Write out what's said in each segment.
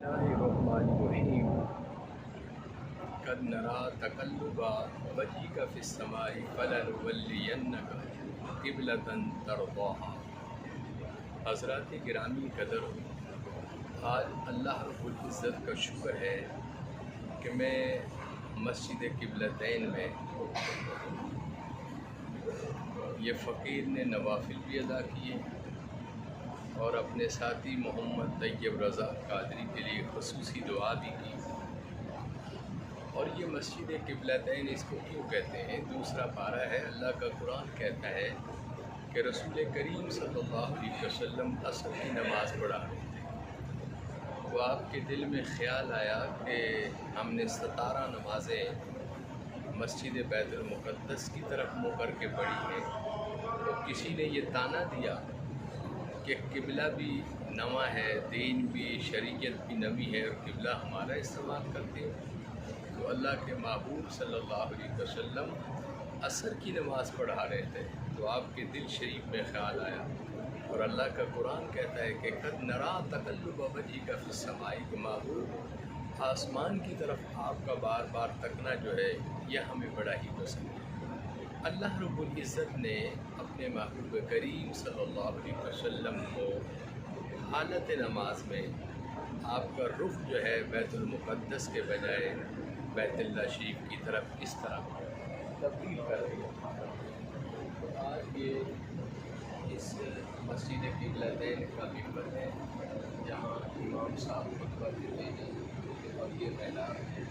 Bismillahirrahmanirrahim. قد نرى تقلب وجهك في السماء فلنولينك قبلة ترضاها. حضرات گرامی قدر، آج اللہ رب العزت کا شکر ہے کہ میں مسجد قبلتین میں یہ فقیر نے نوافل بھی ادا کیے اور اپنے ساتھی محمد طیب رضا قادری کے لیے خصوصی دعا بھی کی۔ اور یہ مسجد قبلتین اس کو کیوں کہتے ہیں؟ دوسرا پارہ ہے، اللہ کا قرآن کہتا ہے کہ رسول کریم صلی اللہ علیہ وسلم عصر کی نماز پڑھا رہے تھے، تو آپ کے دل میں خیال آیا کہ ہم نے 17 نمازیں مسجد بیت المقدس کی طرف منہ کر کے پڑھی ہیں، تو کسی نے یہ طعنہ دیا کہ قبلہ بھی نواں ہے، دین بھی، شریعت بھی نوی ہے اور قبلہ ہمارا استعمال کرتے ہیں۔ تو اللہ کے محبوب صلی اللہ علیہ وسلم عصر کی نماز پڑھا رہے تھے، تو آپ کے دل شریف میں خیال آیا، اور اللہ کا قرآن کہتا ہے کہ قد نرا تقلب وجهك فی السماء، کہ محبوب آسمان کی طرف آپ کا بار بار تکنا جو ہے یہ ہمیں بڑا ہی پسند ہے۔ اللہ رب العزت نے اپنے محبوب کریم صلی اللہ علیہ وسلم کو حالت نماز میں آپ کا رخ جو ہے بیت المقدس کے بجائے بیت اللہ شریف کی طرف اس طرح تبدیل کر دیا۔ تو آج یہ اس مسجد قبلتین کا ممبر ہے جہاں امام صاحب خطبہ دیتے ہیں اور یہ میدان ہے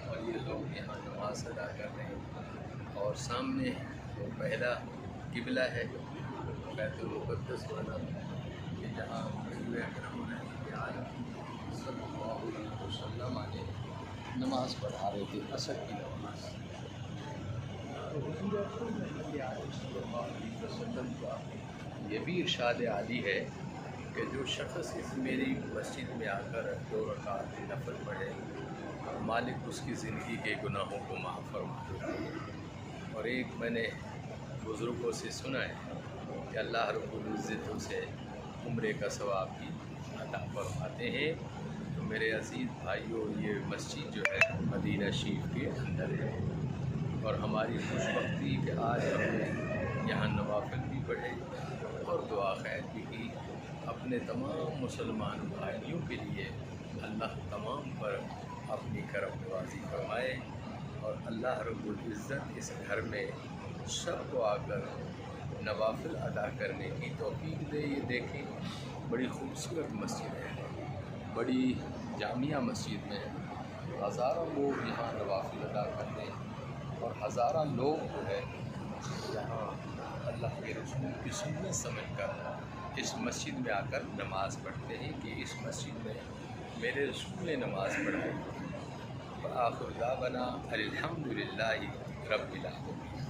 اور یہ لوگ یہاں نماز ادا کر رہے ہیں، اور سامنے وہ پہلا قبلہ ہے بیت المقدس والا کہ جہاں رسول اکرم عالم صلی اللہ علیہ وسلم نے نماز پڑھا رہے تھے، عصر کی نماز۔ تو حضور اکرم صلی اللہ علیہ وسلم کا یہ بھی ارشاد عالی ہے کہ جو شخص اس میری مسجد میں آ کر 2 رکعت نفل پڑھے، مالک اس کی زندگی کے گناہوں کو معاف فرما دیتا ہے۔ اور ایک میں نے بزرگوں سے سنا ہے کہ اللہ رب العزت سے عمرے کا ثواب بھی عطا فرماتے ہیں۔ تو میرے عزیز بھائیوں، یہ مسجد جو ہے مدینہ شریف کے اندر ہے، اور ہماری خوش بختی کہ آج ہم نے یہاں نوافل بھی پڑھے اور دعا خیر بھی کی۔ اپنے تمام مسلمان بھائیوں کے لیے اللہ تمام پر اپنی کرم نوازی فرمائے، اور اللہ رب العزت اس گھر میں سب کو آ کر نوافل ادا کرنے کی توفیق دے۔ یہ دیکھیں، بڑی خوبصورت مسجد ہے، بڑی جامعہ مسجد میں ہزاروں لوگ یہاں نوافل ادا کرتے ہیں، اور ہزارہ لوگ جو ہے یہاں اللہ کے رسول کی سنت سمجھ کر اس مسجد میں آ کر نماز پڑھتے ہیں کہ اس مسجد میں میرے رسول نے نماز پڑھائی۔ وآخر دعوانا الحمدللہ رب العالمین۔